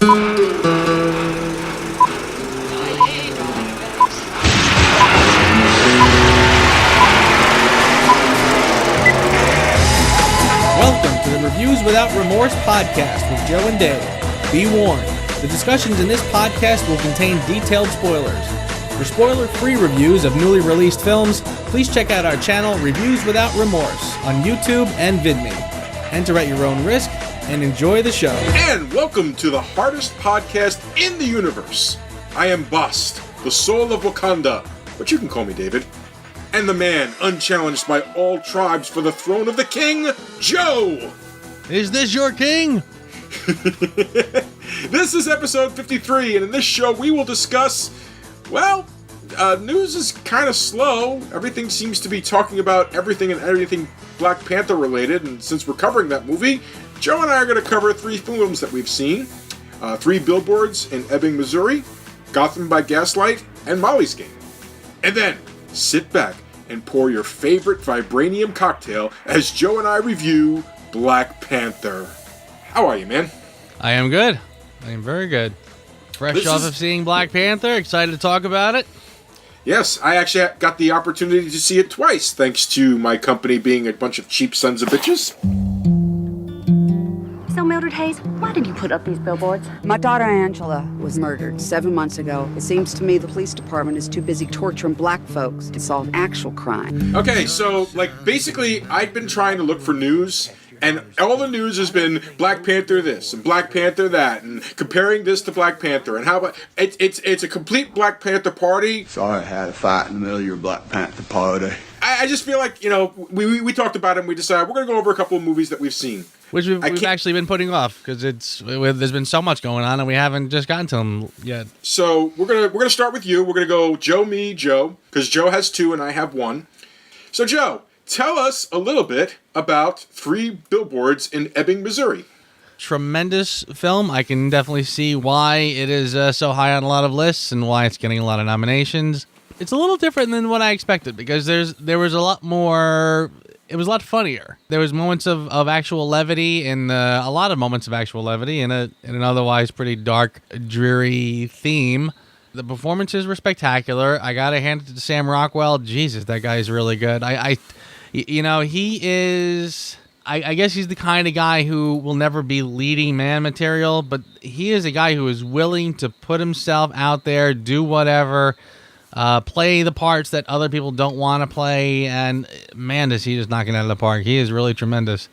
Welcome to the Reviews Without Remorse podcast with Joe and Dave. Be warned, the discussions in this podcast will contain detailed spoilers. For spoiler-free reviews of newly released films, please check out our channel Reviews Without Remorse on YouTube and VidMe. Enter at your own risk and enjoy the show. And welcome to the hardest podcast in the universe. I am Bast, the soul of Wakanda, but you can call me David. And the man unchallenged by all tribes for the throne of the king, Joe! Is this your king? This is episode 53, and in this show we will discuss, news is kind of slow. Everything seems to be talking about everything and everything Black Panther related, and since we're covering that movie, Joe and I are going to cover 3 films that we've seen. 3 Billboards in Ebbing, Missouri, Gotham by Gaslight, and Molly's Game. And then, sit back and pour your favorite vibranium cocktail as Joe and I review Black Panther. How are you, man? I am good. I am very good. Fresh off of seeing Black Panther, excited to talk about it. Yes, I actually got the opportunity to see it twice, thanks to my company being a bunch of cheap sons of bitches. So, Mildred Hayes, why did you put up these billboards? My daughter Angela was murdered 7 months ago. It seems to me the police department is too busy torturing black folks to solve actual crime. Okay, so, basically, I've been trying to look for news, and all the news has been Black Panther this, and Black Panther that, and comparing this to Black Panther, and how about, it's a complete Black Panther party. Sorry I had a fight in the middle of your Black Panther party. I just feel like, we talked about it and we decided we're going to go over a couple of movies that we've seen. Which we've actually been putting off, because there's been so much going on and we haven't just gotten to them yet. So we're gonna start with you. We're gonna go Joe, me, Joe, because Joe has 2 and I have 1. So Joe, tell us a little bit about 3 Billboards in Ebbing, Missouri. Tremendous film. I can definitely see why it is so high on a lot of lists and why it's getting a lot of nominations. It's a little different than what I expected, because there was a lot more. It was a lot funnier. There was moments of actual levity and a lot of moments of actual levity in an otherwise pretty dark, dreary theme. The performances were spectacular. I gotta hand it to Sam Rockwell. Jesus, that guy is really good. He is. I guess he's the kind of guy who will never be leading man material, but he is a guy who is willing to put himself out there, do whatever. Play the parts that other people don't want to play, and man, does he just knock it out of the park. He is really tremendous.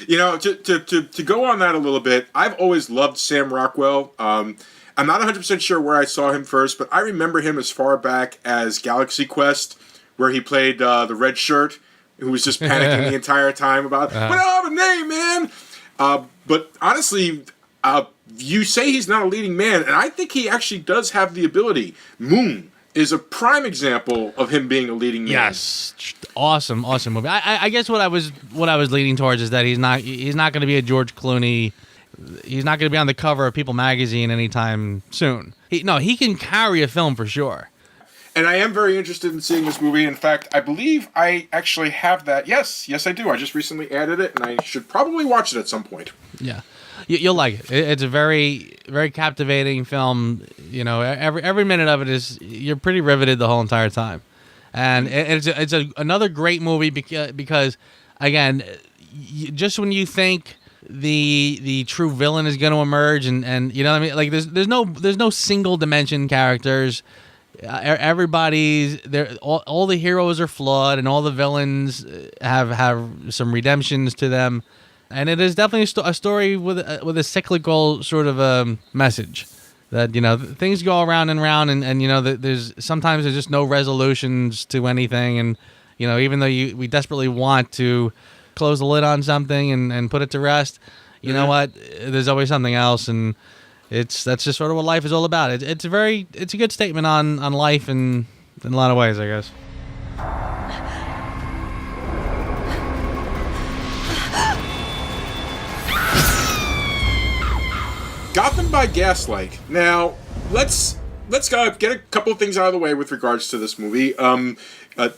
To go on that a little bit, I've always loved Sam Rockwell. I'm not 100% sure where I saw him first, but I remember him as far back as Galaxy Quest, where he played the red shirt, who was just panicking the entire time about, "But I don't have a name, man!" But honestly, you say he's not a leading man, and I think he actually does have the ability. Moon is a prime example of him being a leading man. Yes, awesome movie. I guess what I was leaning towards is that he's not going to be a George Clooney. He's not going to be on the cover of People magazine anytime soon. He can carry a film for sure. And I am very interested in seeing this movie. In fact, I believe I actually have that. Yes, I do. I just recently added it, and I should probably watch it at some point. Yeah. You'll like it. It's a very, very captivating film. Every minute of it you're pretty riveted the whole entire time, and it's another great movie because again, just when you think the true villain is going to emerge, and you know what I mean, like there's no single dimension characters. Everybody's there. All the heroes are flawed, and all the villains have some redemptions to them. And it is definitely a story with a cyclical sort of message that, things go around and round, and there's just no resolutions to anything. And, even though we desperately want to close the lid on something and put it to rest, you know what? There's always something else. And that's just sort of what life is all about. It's a good statement on life in a lot of ways, I guess. Gotham by Gaslight. Now, let's get a couple of things out of the way with regards to this movie.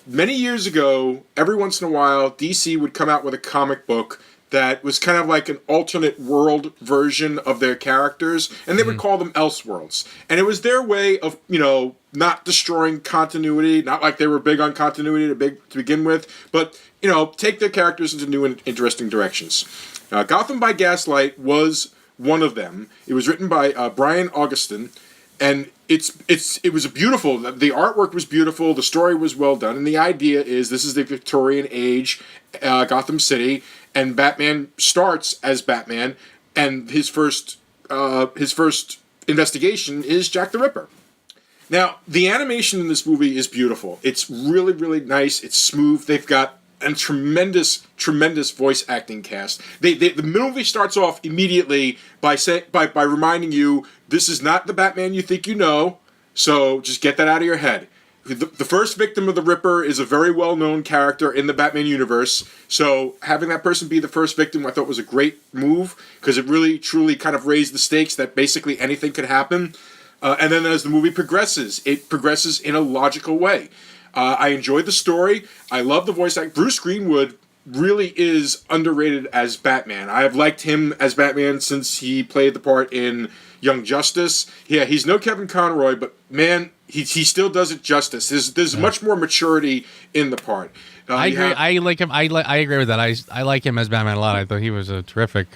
Many years ago, every once in a while, DC would come out with a comic book that was kind of like an alternate world version of their characters, and they would call them Elseworlds. And it was their way of, not destroying continuity, not like they were big on continuity to begin with, but, take their characters into new and interesting directions. Gotham by Gaslight was one of them. It was written by Brian Augustin, and it was beautiful. The artwork was beautiful. The story was well done, and the idea is this is the Victorian age, Gotham City, and Batman starts as Batman, and his first investigation is Jack the Ripper. Now, the animation in this movie is beautiful. It's really, really nice. It's smooth. They've got a tremendous voice acting cast. The movie starts off immediately by reminding you this is not the Batman you think you know. So just get that out of your head. The first victim of the Ripper is a very well-known character in the Batman universe. So having that person be the first victim, I thought was a great move because it really, truly kind of raised the stakes that basically anything could happen. And then as the movie progresses, it progresses in a logical way. I enjoyed the story. I love the voice act. Bruce Greenwood really is underrated as Batman. I have liked him as Batman since he played the part in Young Justice. Yeah, he's no Kevin Conroy, but man, he still does it justice. There's much more maturity in the part. I agree. I like him. I agree with that. I like him as Batman a lot. I thought he was a terrific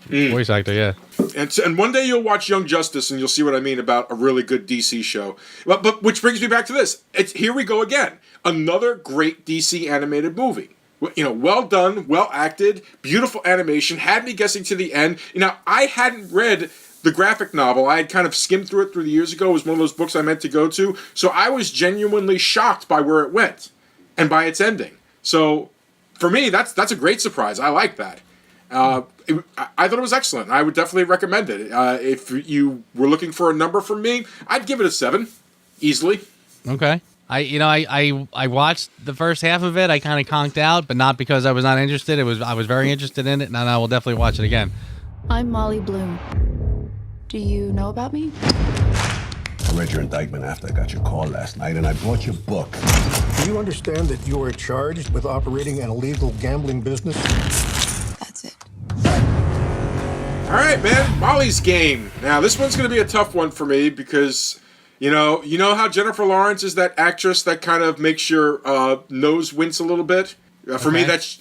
voice actor. Yeah. And one day you'll watch Young Justice and you'll see what I mean about a really good DC show. But which brings me back to this. Here we go again. Another great DC animated movie. Well done, well acted, beautiful animation. Had me guessing to the end. I hadn't read the graphic novel. I had kind of skimmed through it years ago. It was one of those books I meant to go to. So I was genuinely shocked by where it went and by its ending. So for me, that's a great surprise. I like that. I thought it was excellent. I would definitely recommend it. If you were looking for a number from me, I'd give it a 7, easily. Okay. I watched the first half of it. I kind of conked out, but not because I was not interested. I was very interested in it, and I will definitely watch it again. I'm Molly Bloom. Do you know about me? I read your indictment after I got your call last night, and I brought your book. Do you understand that you are charged with operating an illegal gambling business? That's it. All right, man. Molly's Game. Now, this one's going to be a tough one for me because, you know how Jennifer Lawrence is that actress that kind of makes your nose wince a little bit? For me, that's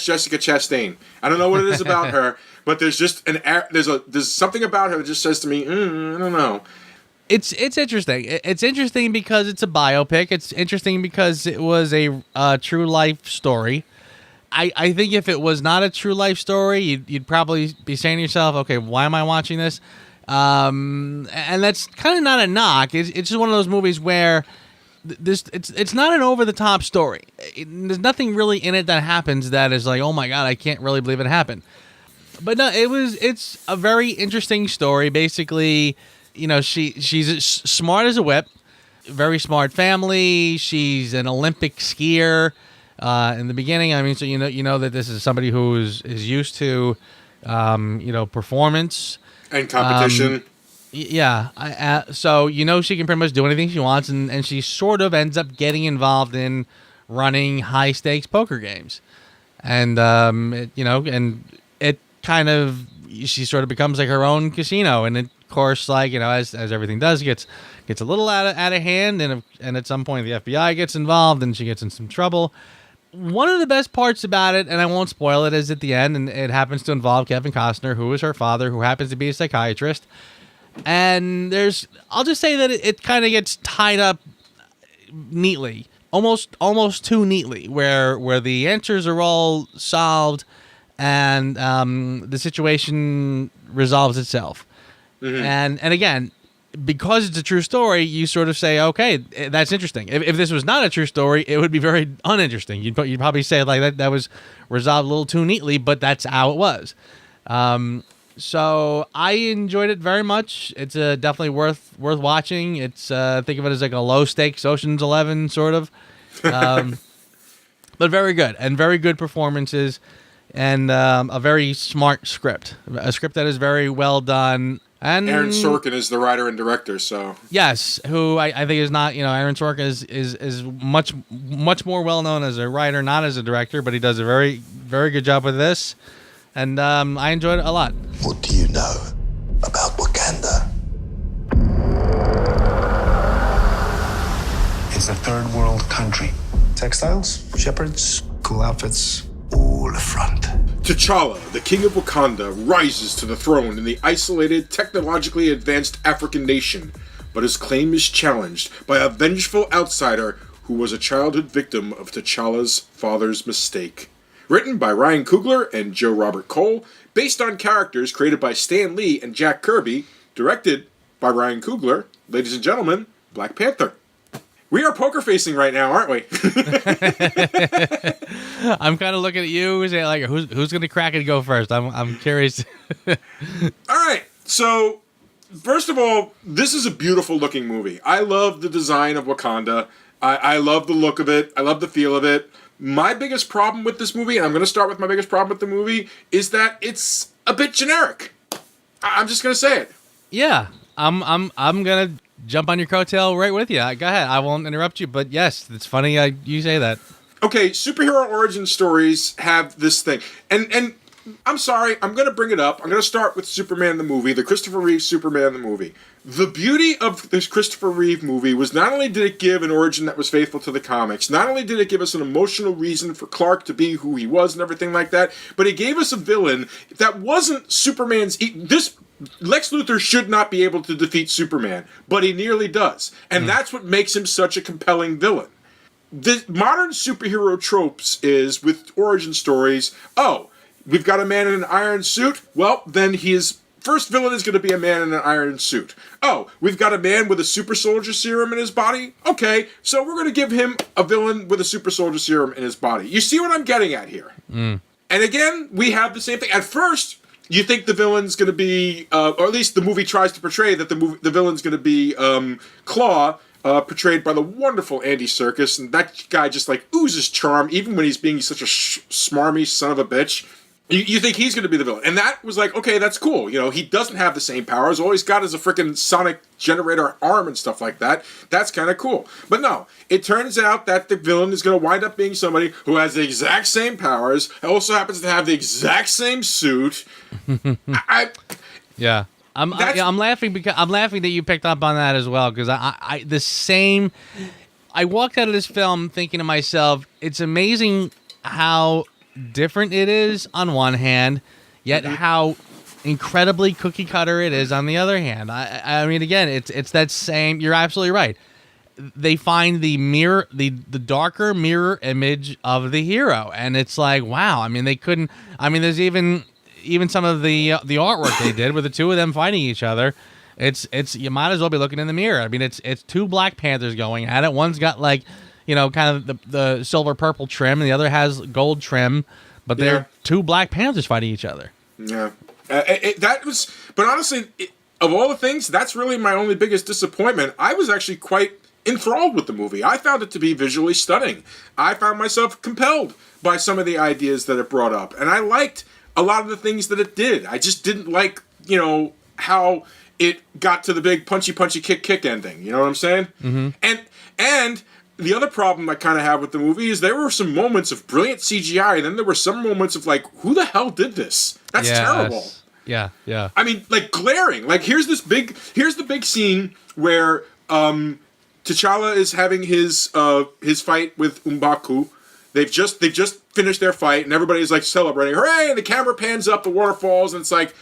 Jessica Chastain. I don't know what it is about her, but there's just there's something about her that just says to me, I don't know. It's interesting. It's interesting because it's a biopic. It's interesting because it was a true life story. I think if it was not a true life story, you'd probably be saying to yourself, okay, why am I watching this? And that's kind of not a knock. It's just one of those movies where it's not an over the top story. There's nothing really in it that happens that is like, oh my god, I can't really believe it happened. But no, it's a very interesting story. Basically, she's as smart as a whip, very smart family. She's an Olympic skier. In the beginning, I mean, so you know that this is somebody who is used to, performance and competition. So she can pretty much do anything she wants, and she sort of ends up getting involved in running high stakes poker games, and it kind of she sort of becomes like her own casino, and of course, like as everything does, gets a little out of hand, and at some point the FBI gets involved, and she gets in some trouble. One of the best parts about it, and I won't spoil it, is at the end, and it happens to involve Kevin Costner, who is her father, who happens to be a psychiatrist. And I'll just say that it kind of gets tied up neatly, almost too neatly, where the answers are all solved, and the situation resolves itself. Mm-hmm. And again, because it's a true story, you sort of say, okay, that's interesting. If this was not a true story, it would be very uninteresting. You'd probably say like that was resolved a little too neatly, but that's how it was. So I enjoyed it very much. It's definitely worth watching. It's think of it as like a low stakes Ocean's 11 sort of, but very good and very good performances, and a very smart script. A script that is very well done. And Aaron Sorkin is the writer and director, so yes, who I think is not, Aaron Sorkin is much more well known as a writer, not as a director, but he does a very, very good job with this. and I enjoyed it a lot. What do you know about Wakanda? It's a third world country. Textiles, shepherds, cool outfits, all front. T'Challa, the king of Wakanda, rises to the throne in the isolated, technologically advanced African nation, but his claim is challenged by a vengeful outsider who was a childhood victim of T'Challa's father's mistake. Written by Ryan Coogler and Joe Robert Cole, based on characters created by Stan Lee and Jack Kirby, directed by Ryan Coogler, ladies and gentlemen, Black Panther. We are poker facing right now, aren't we? I'm kind of looking at you, saying like, who's going to crack it and go first? I'm curious. All right, so first of all, this is a beautiful looking movie. I love the design of Wakanda. I love the look of it. I love the feel of it. My biggest problem with this movie, and I'm going to start with my biggest problem with the movie, is that it's a bit generic. I'm just going to say it. Yeah, I'm going to jump on your coattail right with you. Go ahead. I won't interrupt you, but yes, it's funny you say that. Okay, superhero origin stories have this thing. And I'm sorry, I'm going to bring it up. I'm going to start with Superman the movie, the Christopher Reeve Superman the movie. The beauty of this Christopher Reeve movie was not only did it give an origin that was faithful to the comics, not only did it give us an emotional reason for Clark to be who he was and everything like that, but it gave us a villain that wasn't Superman's... This Lex Luthor should not be able to defeat Superman, but he nearly does. And that's what makes him such a compelling villain. The modern superhero tropes is, with origin stories, oh, we've got a man in an iron suit, well, then his first villain is going to be a man in an iron suit. Oh, we've got a man with a super soldier serum in his body? Okay, so we're going to give him a villain with a super soldier serum in his body. You see what I'm getting at here? And again, we have the same thing. At first, you think the villain's going to be, or at least the movie tries to portray that the villain's going to be Claw, portrayed by the wonderful Andy Serkis, and that guy just like oozes charm, even when he's being such a smarmy son of a bitch. You think he's going to be the villain. And that was like, okay, that's cool. You know, he doesn't have the same powers. All he's got is a freaking sonic generator arm and stuff like that. That's kind of cool. But no, it turns out that the villain is going to wind up being somebody who has the exact same powers, also happens to have the exact same suit. Yeah. I'm laughing because I'm laughing that you picked up on that as well, because I walked out of this film thinking to myself, it's amazing how different it is on one hand, yet how incredibly cookie cutter it is on the other hand. I mean, again, it's that same. You're absolutely right. They find the mirror, the darker mirror image of the hero, and it's like, wow. I mean, they couldn't. I mean, there's even some of the artwork they did with the two of them fighting each other. It's you might as well be looking in the mirror. I mean, it's two Black Panthers going at it. One's got like, you know, kind of the silver purple trim, and the other has gold trim, but they're two Black Panthers fighting each other. Yeah, but honestly, of all the things, that's really my only biggest disappointment. I was actually quite enthralled with the movie. I found it to be visually stunning. I found myself compelled by some of the ideas that it brought up, and I liked a lot of the things that it did. I just didn't like, you know, how it got to the big punchy kick ending. You know what I'm saying? Mm-hmm. And the other problem I kind of have with the movie is there were some moments of brilliant CGI, and then there were some moments of like, who the hell did this? That's terrible. Yeah. I mean, like glaring. Like here's the big scene where T'Challa is having his fight with M'Baku. They've just finished their fight, and everybody's like celebrating, hooray! And the camera pans up, the waterfalls, and it's like,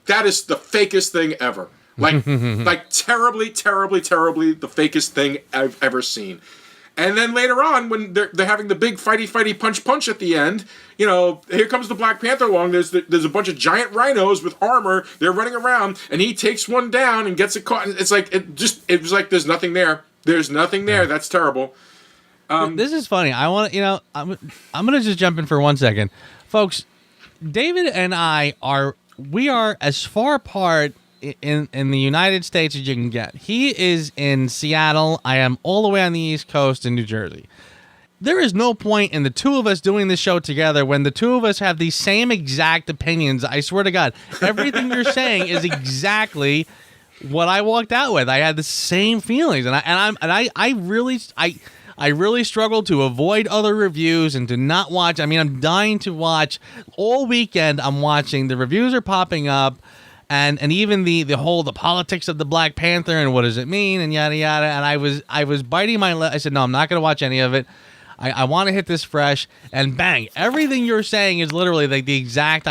that is the fakest thing ever. Like, like terribly the fakest thing I've ever seen. And then later on, when they're having the big fighty punch at the end, you know, here comes the Black Panther along. There's a bunch of giant rhinos with armor. They're running around, and he takes one down and gets it caught. It's like it was like there's nothing there. There's nothing there. That's terrible. This is funny. I want to, you know, I'm gonna just jump in for 1 second, folks. David and I are as far apart in the United States as you can get. He is in Seattle. I am all the way on the East Coast in New Jersey. There is no point in the two of us doing this show together when the two of us have the same exact opinions. I swear to God, everything you're saying is exactly what I walked out with. I had the same feelings, and I I really struggle to avoid other reviews and to not watch. I mean, I'm dying to watch all weekend. I'm watching. The reviews are popping up. And even the politics of the Black Panther and what does it mean and yada yada. And I was biting my lip. I said, no, I'm not going to watch any of it. I want to hit this fresh. And bang, everything you're saying is literally like the exact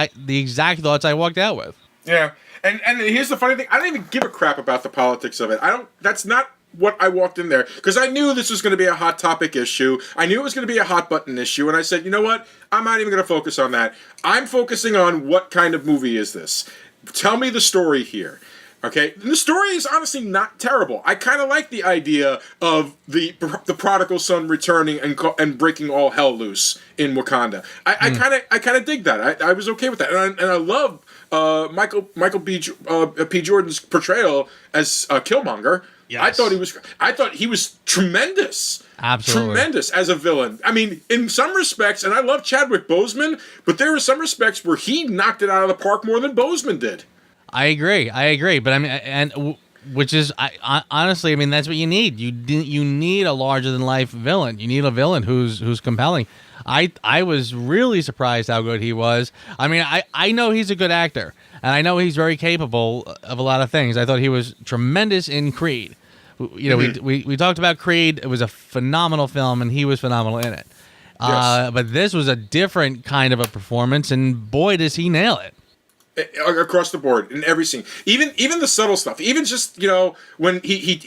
thoughts I walked out with. Yeah, and here's the funny thing: I don't even give a crap about the politics of it. That's not what I walked in there, because I knew this was going to be a hot topic issue. I knew it was going to be a hot button issue, and I said, you know what? I'm not even going to focus on that. I'm focusing on what kind of movie is this. Tell me the story here. Okay, and the story is honestly not terrible. I kind of like the idea of the prodigal son returning and breaking all hell loose in Wakanda. I kind of dig that. I was okay with that, and I love Michael P. Jordan's portrayal as Killmonger. Yes. I thought he was tremendous. Absolutely. Tremendous as a villain. I mean, in some respects, and I love Chadwick Boseman, but there were some respects where he knocked it out of the park more than Boseman did. I agree, but I mean, which is, honestly, I mean, that's what you need. You need a larger than life villain. You need a villain who's compelling. I was really surprised how good he was. I mean, I know he's a good actor, and I know he's very capable of a lot of things. I thought he was tremendous in Creed. You know, we talked about Creed. It was a phenomenal film, and he was phenomenal in it. Yes. But this was a different kind of a performance, and boy, does he nail it. Across the board in every scene, even the subtle stuff, even just, you know, when he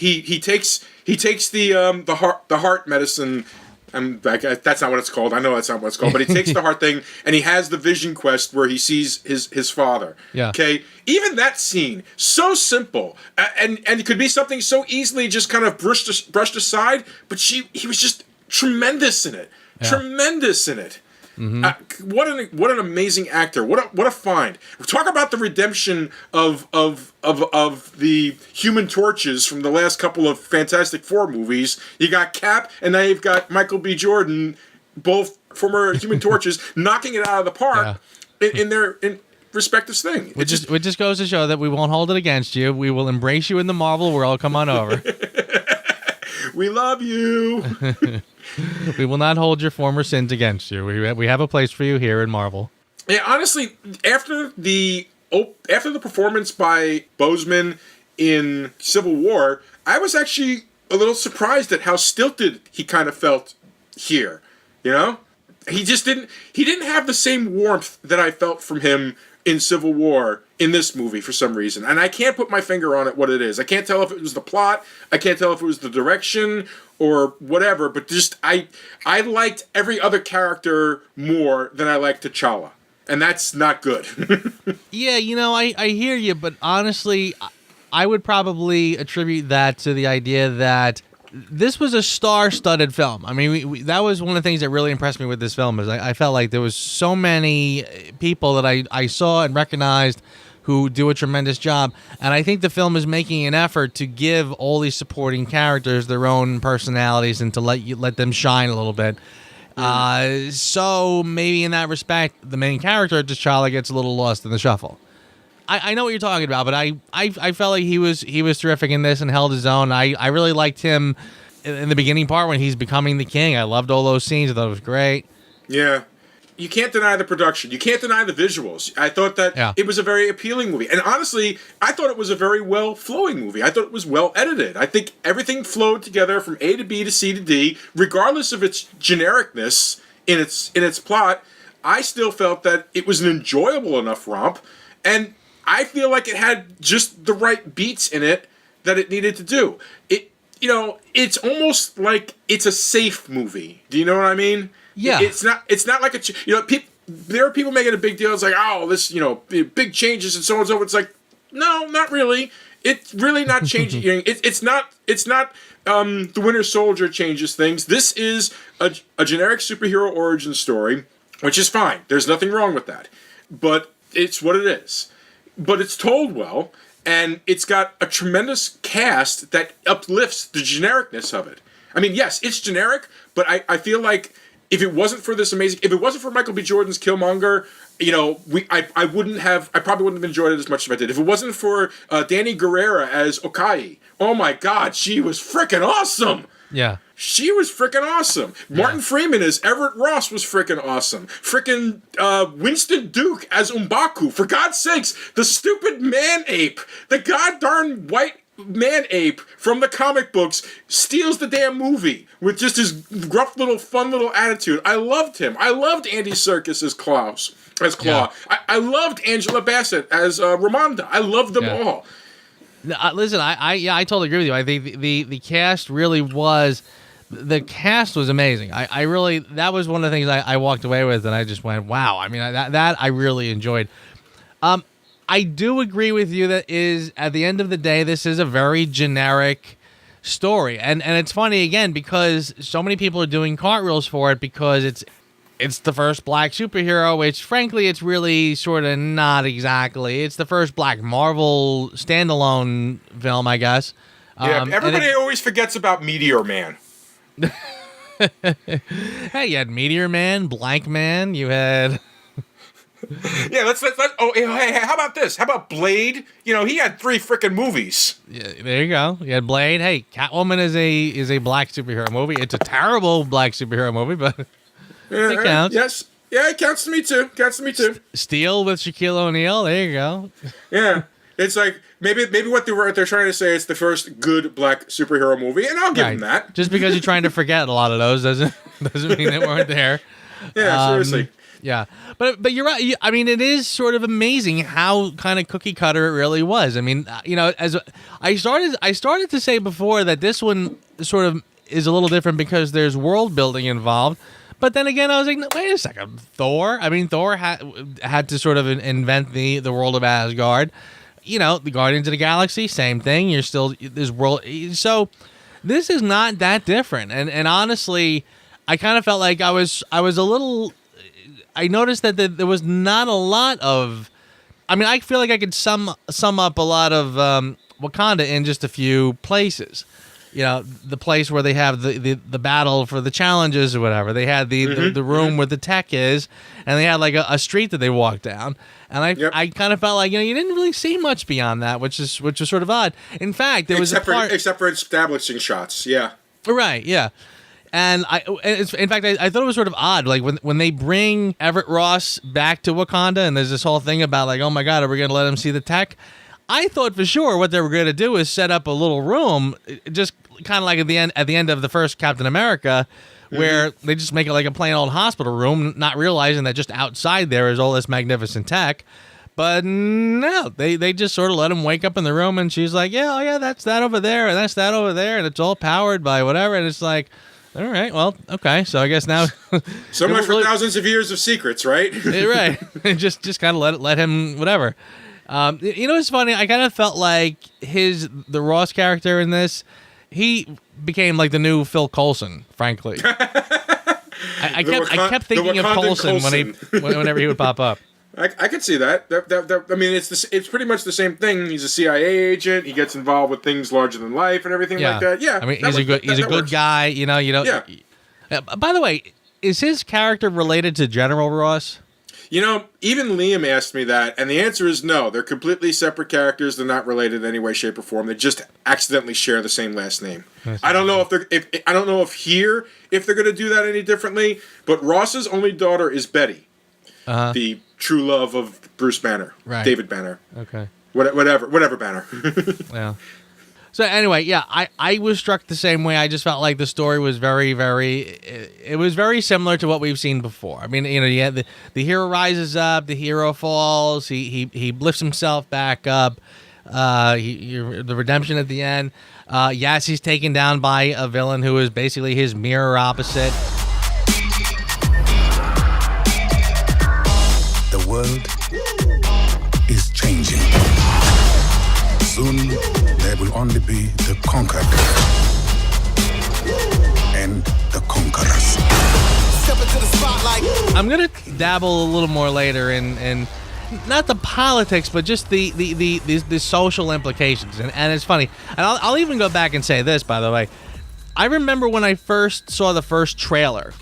takes the heart medicine. That's not what it's called. I know that's not what it's called, but he takes the heart thing and he has the vision quest where he sees his father. Yeah. Okay. Even that scene, so simple, and it could be something so easily just kind of brushed aside, but he was just tremendous in it. Yeah. Tremendous in it. Mm-hmm. What an amazing actor! What a find! Talk about the redemption of the Human Torches from the last couple of Fantastic Four movies. You got Cap, and now you've got Michael B. Jordan, both former Human Torches, knocking it out of the park in their respective thing. Which just goes to show that we won't hold it against you. We will embrace you in the Marvel world. Come on over. We love you. We will not hold your former sins against you. We have a place for you here in Marvel. Yeah, honestly, after the performance by Boseman in Civil War, I was actually a little surprised at how stilted he kind of felt here. You know, he didn't have the same warmth that I felt from him in Civil War in this movie for some reason. And I can't put my finger on it what it is. I can't tell if it was the plot, I can't tell if it was the direction or whatever, but just I liked every other character more than I liked T'Challa. And that's not good. Yeah, you know, I hear you, but honestly, I would probably attribute that to the idea that this was a star-studded film. I mean, that was one of the things that really impressed me with this film, is I felt like there was so many people that I saw and recognized who do a tremendous job. And I think the film is making an effort to give all these supporting characters their own personalities and to let them shine a little bit. So maybe in that respect, the main character, T'Challa, gets a little lost in the shuffle. I know what you're talking about, but I felt like he was terrific in this and held his own. I really liked him in the beginning part when he's becoming the king. I loved all those scenes. I thought it was great. Yeah. You can't deny the production. You can't deny the visuals. I thought that it was a very appealing movie. And honestly, I thought it was a very well-flowing movie. I thought it was well-edited. I think everything flowed together from A to B to C to D, regardless of its genericness in its plot. I still felt that it was an enjoyable enough romp, and I feel like it had just the right beats in it that it needed to do. It's almost like it's a safe movie. Do you know what I mean? Yeah. It's not like there are people making a big deal. It's like, oh, this, big changes and so on and so forth. It's like, no, not really. It's really not changing. It's not the Winter Soldier changes things. This is a generic superhero origin story, which is fine. There's nothing wrong with that. But it's what it is. But it's told well, and it's got a tremendous cast that uplifts the genericness of it. I mean, yes, it's generic, but I feel like if it wasn't for Michael B. Jordan's Killmonger, I probably wouldn't have enjoyed it as much as I did. If it wasn't for Danny Guerrera as Okai, oh my God, she was freaking awesome. Yeah. She was freaking awesome. Martin Freeman as Everett Ross was freaking awesome. Freaking Winston Duke as M'Baku. For God's sakes, the stupid man-ape, the goddamn white man-ape from the comic books steals the damn movie with just his gruff little, fun little attitude. I loved him. I loved Andy Serkis as Claw. Yeah. I loved Angela Bassett as Ramonda. I loved them all. Listen, I totally agree with you. I think the cast really was. The cast was amazing. I really, that was one of the things I walked away with, and I just went, wow. I mean, that I really enjoyed. I do agree with you that is, at the end of the day, this is a very generic story. And it's funny, again, because so many people are doing cartwheels for it because it's the first black superhero, which, frankly, it's really sort of not exactly. It's the first black Marvel standalone film, I guess. Yeah, everybody always forgets about Meteor Man. Hey, you had Meteor Man, Blank Man, you had... Yeah, let's oh, hey, how about this? How about Blade? You know, he had 3 freaking movies. Yeah, there you go. You had Blade. Hey, Catwoman is a black superhero movie. It's a terrible black superhero movie, but it counts. Yes. Yeah, it counts to me too. Steel with Shaquille O'Neal. There you go. Yeah. It's like maybe what they're trying to say is the first good black superhero movie, and I'll give them that. Just because you're trying to forget a lot of those doesn't mean they weren't there. Yeah, seriously. Yeah, but you're right. I mean, it is sort of amazing how kind of cookie cutter it really was. I mean, you know, as I started to say before that this one sort of is a little different because there's world building involved. But then again, I was like, no, wait a second, Thor. I mean, Thor had to sort of invent the world of Asgard. You know, the Guardians of the Galaxy, same thing. You're still this world. So this is not that different. And honestly, I kind of felt like I was a little. I noticed that there was not a lot of. I mean, I feel like I could sum up a lot of Wakanda in just a few places. You know, the place where they have the battle for the challenges or whatever. They had the room where the tech is, and they had like a street that they walked down. And I kind of felt like, you know, you didn't really see much beyond that, which is sort of odd. In fact, there was except for establishing shots, yeah. Right, yeah. And in fact, I thought it was sort of odd, like when they bring Everett Ross back to Wakanda, and there's this whole thing about like, oh my God, are we going to let him see the tech? I thought for sure what they were going to do is set up a little room, just kind of like at the end of the first Captain America, where they just make it like a plain old hospital room, not realizing that just outside there is all this magnificent tech. But no, they just sort of let him wake up in the room, and she's like, yeah, oh yeah, that's that over there, and that's that over there, and it's all powered by whatever, and it's like, all right, well, okay, so I guess now... So much for thousands of years of secrets, right? Right, just kind of let him, whatever. You know what's funny? I kind of felt like the Ross character in this, he became like the new Phil Coulson, frankly. I kept thinking of Coulson whenever he would pop up. I could see that. I mean, it's pretty much the same thing. He's a CIA agent. He gets involved with things larger than life and everything like that. Yeah, I mean, he's a good guy. You know. Yeah. By the way, is his character related to General Ross? You know, even Liam asked me that, and the answer is no. They're completely separate characters. They're not related in any way, shape, or form. They just accidentally share the same last name. I don't know if they're going to do that any differently. But Ross's only daughter is Betty, the true love of Bruce Banner, right. David Banner. Okay. Whatever Banner. Yeah. So anyway, yeah, I was struck the same way. I just felt like the story was very, it was very similar to what we've seen before. I mean, you know, you had the hero rises up, the hero falls, he lifts himself back up, the redemption at the end. Yes, he's taken down by a villain who is basically his mirror opposite. The world is changing. Soon, there will only be the conquered and the conquerors. Step into the spotlight. I'm gonna dabble a little more later in not the politics, but just the social implications. And it's funny. And I'll even go back and say this, by the way. I remember when I first saw the first trailer.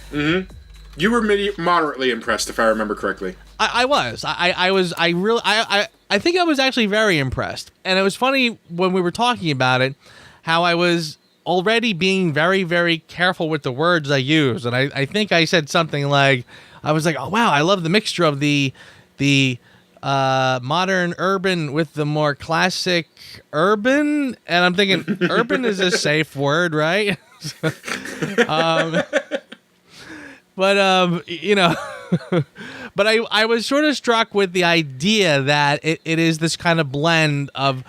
Mm-hmm. You were moderately impressed, if I remember correctly. I was. I think I was actually very impressed. And it was funny when we were talking about it, how I was already being very, very careful with the words I use. And I think I said something like, I was like, oh, wow, I love the mixture of the modern urban with the more classic urban. And I'm thinking urban is a safe word, right? But I was sort of struck with the idea that it is this kind of blend of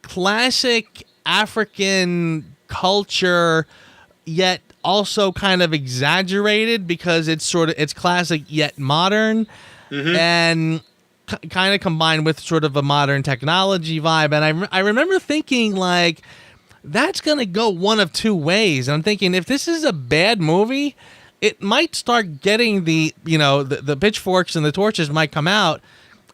classic African culture, yet also kind of exaggerated because it's classic yet modern, and kind of combined with sort of a modern technology vibe. And I remember thinking, like, that's gonna go one of two ways. And I'm thinking, if this is a bad movie, it might start getting the pitchforks and the torches might come out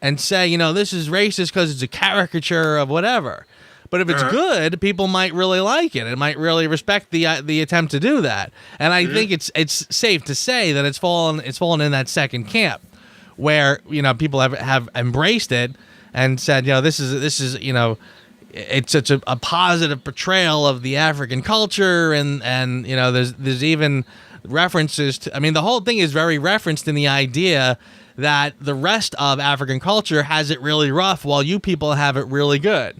and say, this is racist because it's a caricature of whatever. But if it's good, people might really like it. It might really respect the attempt to do that. And I think it's safe to say that it's fallen in that second camp, where people have embraced it and said, this is it's such a positive portrayal of the African culture, and there's even references to, the whole thing is very referenced in the idea that the rest of African culture has it really rough while you people have it really good.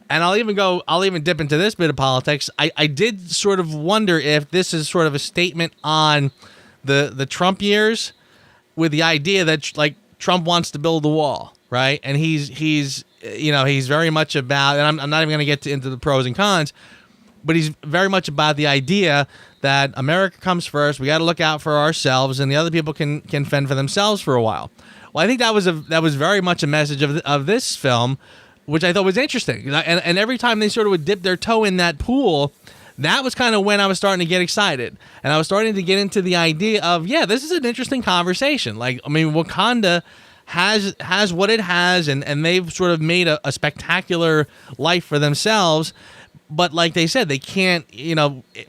And I'll even dip into this bit of politics. I did sort of wonder if this is sort of a statement on the Trump years, with the idea that like Trump wants to build the wall, right? And he's very much about, and I'm not even going to get into the pros and cons, but he's very much about the idea that America comes first. We got to look out for ourselves, and the other people can fend for themselves for a while. Well, I think that was very much a message of this film, which I thought was interesting. And every time they sort of would dip their toe in that pool, that was kind of when I was starting to get excited. And I was starting to get into the idea of, this is an interesting conversation. Wakanda has what it has, and they've sort of made a spectacular life for themselves. But like they said, they can't,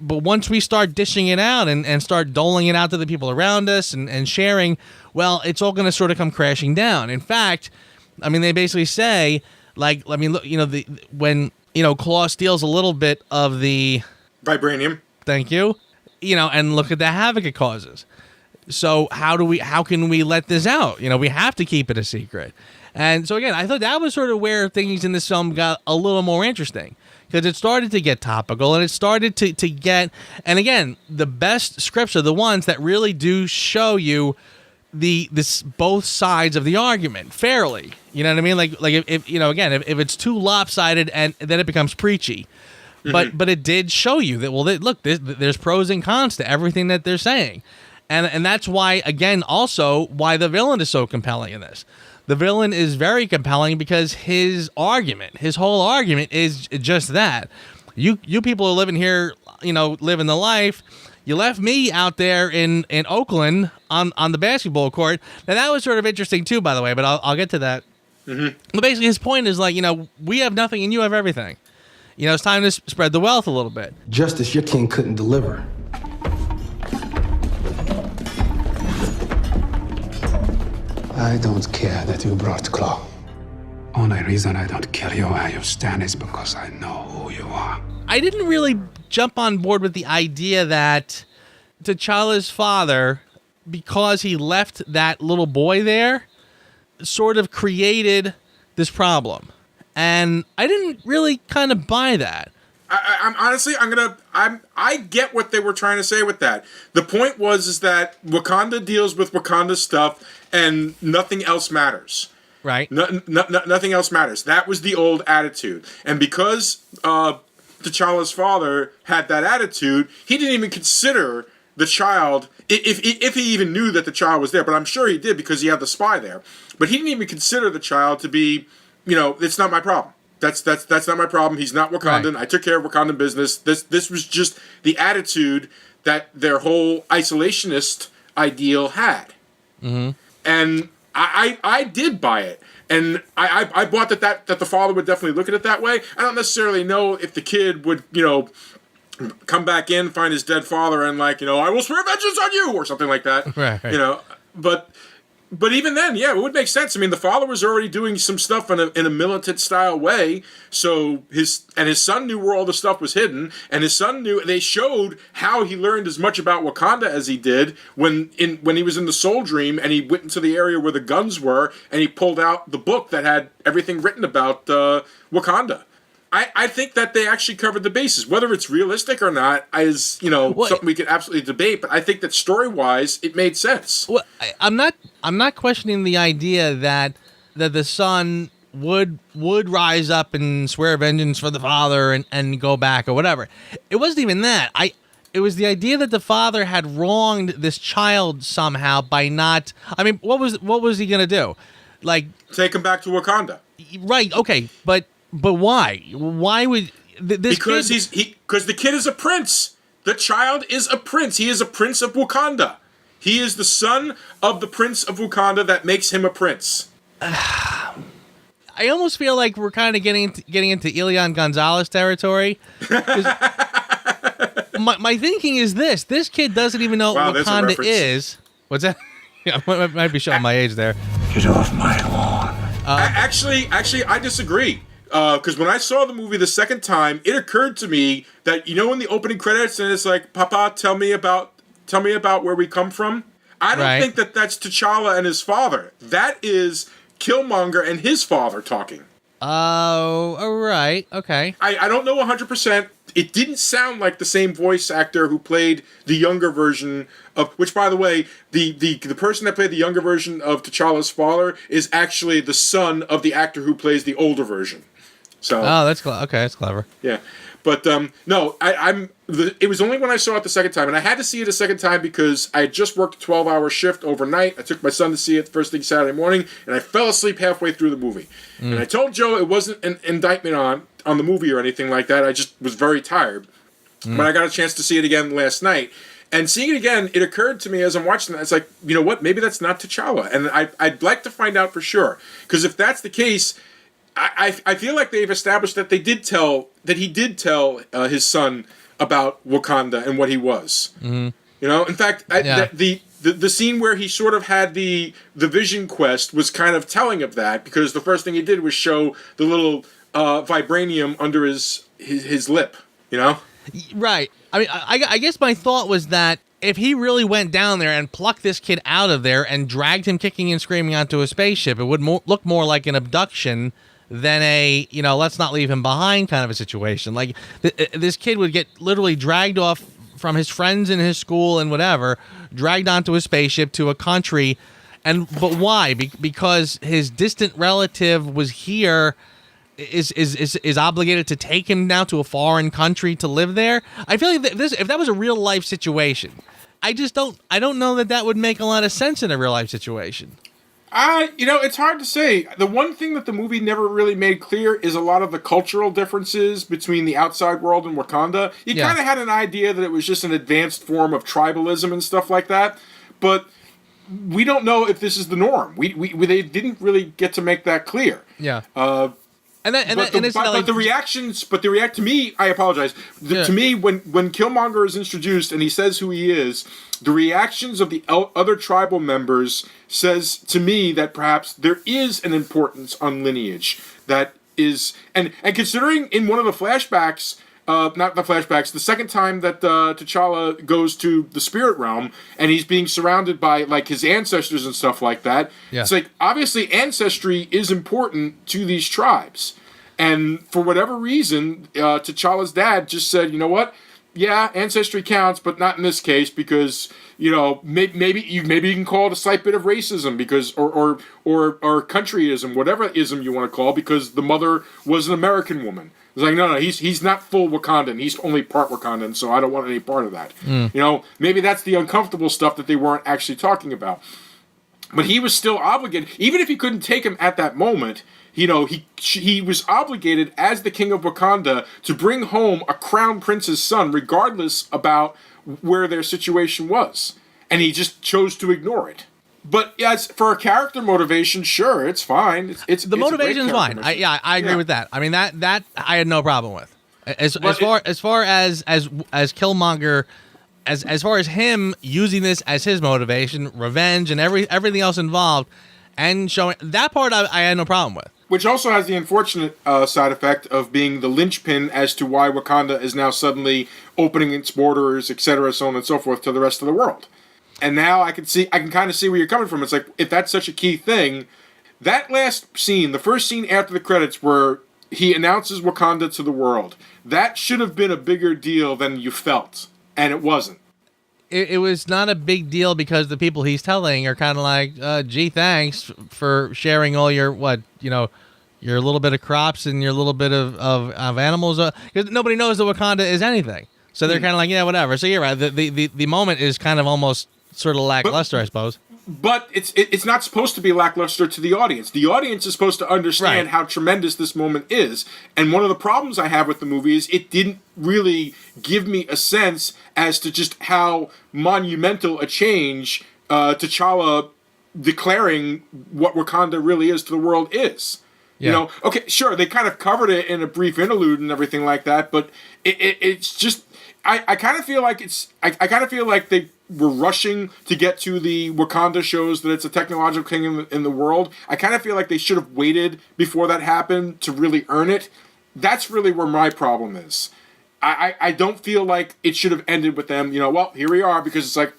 but once we start dishing it out and start doling it out to the people around us and sharing, well, it's all going to sort of come crashing down. In fact, they basically say, like, look, when Claw steals a little bit of the vibranium. Thank you. And look at the havoc it causes. So how can we let this out? We have to keep it a secret. And so again, I thought that was sort of where things in this film got a little more interesting, because it started to get topical, and it started to get, and again, the best scripts are the ones that really do show you this both sides of the argument fairly. You know what I mean? Like if if it's too lopsided, and then it becomes preachy. But it did show you that, well, look, there's pros and cons to everything that they're saying. And that's why, again, also why the villain is so compelling in this. The villain is very compelling because his whole argument is just that. You people are living here, living the life. You left me out there in Oakland on the basketball court. Now, that was sort of interesting, too, by the way, but I'll get to that. But basically, his point is like, we have nothing and you have everything. It's time to spread the wealth a little bit. Justice your king couldn't deliver. I don't care that you brought Claw. Only reason I don't kill you where you stand is because I know who you are. I didn't really jump on board with the idea that T'Challa's father, because he left that little boy there, sort of created this problem. And I didn't really kind of buy that. I'm honestly, I get what they were trying to say with that. The point is that Wakanda deals with Wakanda stuff, and nothing else matters. Right. Nothing else matters. That was the old attitude. And because T'Challa's father had that attitude, he didn't even consider the child, if he even knew that the child was there. But I'm sure he did, because he had the spy there. But he didn't even consider the child to be, it's not my problem. That's not my problem. He's not Wakandan. Right. I took care of Wakandan business. This was just the attitude that their whole isolationist ideal had. Mm-hmm. And I did buy it. And I bought that the father would definitely look at it that way. I don't necessarily know if the kid would, come back in, find his dead father, and I will swear vengeance on you, or something like that. Right. But But even then, yeah, it would make sense. I mean, the father was already doing some stuff in a militant style way, so his son knew where all the stuff was hidden, and his son knew. They showed how he learned as much about Wakanda as he did when he was in the Soul Dream, and he went into the area where the guns were, and he pulled out the book that had everything written about Wakanda. I think that they actually covered the bases. Whether it's realistic or not is, something we could absolutely debate. But I think that story-wise, it made sense. Well, I'm not questioning the idea that the son would rise up and swear vengeance for the father and go back or whatever. It wasn't even that. It was the idea that the father had wronged this child somehow by not. I mean, what was he gonna do? Like, take him back to Wakanda. Right. Okay. But why? Why would this? Because because the kid is a prince. The child is a prince. He is a prince of Wakanda. He is the son of the prince of Wakanda. That makes him a prince. I almost feel like we're kind of getting into Elian Gonzalez territory. my thinking is this: this kid doesn't even know what Wakanda is. What's that? Yeah, I might be showing my age there. Get off my lawn. Actually, I disagree. Because when I saw the movie the second time, it occurred to me that in the opening credits, and it's like, "Papa, tell me about where we come from." I don't think that that's T'Challa and his father. That is Killmonger and his father talking. Oh, all right, okay. I don't know 100%. It didn't sound like the same voice actor who played the younger version of, which, by the way, the person that played the younger version of T'Challa's father is actually the son of the actor who plays the older version. So, that's that's clever. Yeah, but no, it was only when I saw it the second time, and I had to see it a second time because I had just worked a 12-hour shift overnight. I took my son to see it first thing Saturday morning, and I fell asleep halfway through the movie. And I told Joe it wasn't an indictment on the movie or anything like that. I just was very tired. But I got a chance to see it again last night. And seeing it again, it occurred to me as I'm watching that, it's like, you know what, maybe that's not T'Challa. And I'd like to find out for sure. Because if that's the case, I feel like they've established that he did tell his son about Wakanda and what he was. Mm-hmm. In fact, the scene where he sort of had the vision quest was kind of telling of that, because the first thing he did was show the little vibranium under his lip. Right. I mean, I guess my thought was that if he really went down there and plucked this kid out of there and dragged him kicking and screaming onto a spaceship, it would look more like an abduction than a, let's not leave him behind kind of a situation. Like, this kid would get literally dragged off from his friends in his school and whatever, dragged onto a spaceship to a country. But why? Because his distant relative was here, is obligated to take him now to a foreign country to live there. I feel like if that was a real life situation, I don't know that would make a lot of sense in a real life situation. It's hard to say. The one thing that the movie never really made clear is a lot of the cultural differences between the outside world and Wakanda. You kind of had an idea that it was just an advanced form of tribalism and stuff like that, but we don't know if this is the norm. They didn't really get to make that clear. Yeah. But the reactions to me, I apologize. To me, when Killmonger is introduced and he says who he is, the reactions of the other tribal members says to me that perhaps there is an importance on lineage that is, and considering in one of the flashbacks, the second time that T'Challa goes to the spirit realm and he's being surrounded by like his ancestors and stuff like that, it's like obviously ancestry is important to these tribes, and for whatever reason, T'Challa's dad just said, you know what? Yeah, ancestry counts, but not in this case because maybe you can call it a slight bit of racism because or countryism, whatever ism you want to call, because the mother was an American woman. It's like no, he's not full Wakandan. He's only part Wakandan, so I don't want any part of that. Maybe that's the uncomfortable stuff that they weren't actually talking about. But he was still obligated, even if he couldn't take him at that moment. He was obligated as the king of Wakanda to bring home a crown prince's son, regardless about where their situation was, and he just chose to ignore it. But as for a character motivation, sure, it's fine. It's the motivation's fine. I agree with that. I mean that I had no problem with. As far as Killmonger as far as him using this as his motivation, revenge, and everything else involved, and showing that part, I had no problem with. Which also has the unfortunate side effect of being the linchpin as to why Wakanda is now suddenly opening its borders, etc., so on and so forth, to the rest of the world. And now I can kind of see where you're coming from. It's like, if that's such a key thing, that last scene, the first scene after the credits where he announces Wakanda to the world, that should have been a bigger deal than you felt, and it wasn't. It was not a big deal because the people he's telling are kind of like, gee, thanks for sharing all your, your little bit of crops and your little bit of animals. Because nobody knows that Wakanda is anything. So they're kind of like, yeah, whatever. So you're right. The moment is kind of almost sort of lackluster, I suppose. But it's not supposed to be lackluster to the audience. The audience is supposed to understand how tremendous this moment is. And one of the problems I have with the movie is it didn't really give me a sense as to just how monumental a change T'Challa declaring what Wakanda really is to the world is. Yeah. You know, okay, sure, they kind of covered it in a brief interlude and everything like that, but it's just I kind of feel like I kind of feel like they were rushing to get to the Wakanda shows that it's a technological king in the world. I kind of feel like they should have waited before that happened to really earn it. That's really where my problem is. I don't feel like it should have ended with them, well, here we are, because it's like,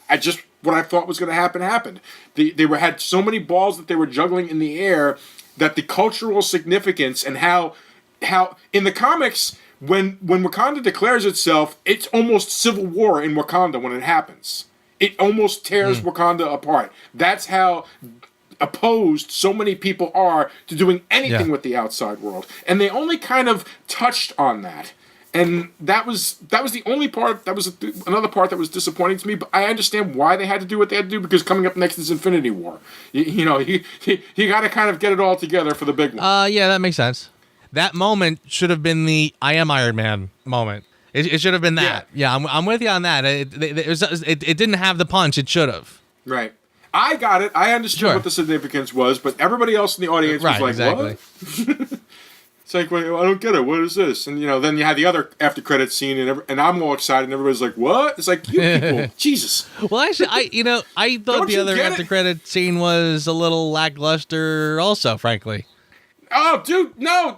what I thought was going to happen happened. They had so many balls that they were juggling in the air that the cultural significance and how in the comics, when Wakanda declares itself, it's almost civil war in Wakanda when it happens. It almost tears Wakanda apart. That's how opposed so many people are to doing anything with the outside world. And they only kind of touched on that. And that was the only part, that was another part that was disappointing to me, but I understand why they had to do what they had to do, because coming up next is Infinity War. You got to kind of get it all together for the big one. Yeah, that makes sense. That moment should have been the I am Iron Man moment. It should have been that. Yeah, I'm with you on that. It didn't have the punch it should have. Right. I got it. I understood what the significance was, but everybody else in the audience was like, exactly. What? It's like, well, I don't get it. What is this? And, then you had the other after credits scene, and I'm all excited, and everybody's like, what? It's like, you people, Jesus. Well, actually, I thought the other after credit scene was a little lackluster also, frankly. Oh, dude, no,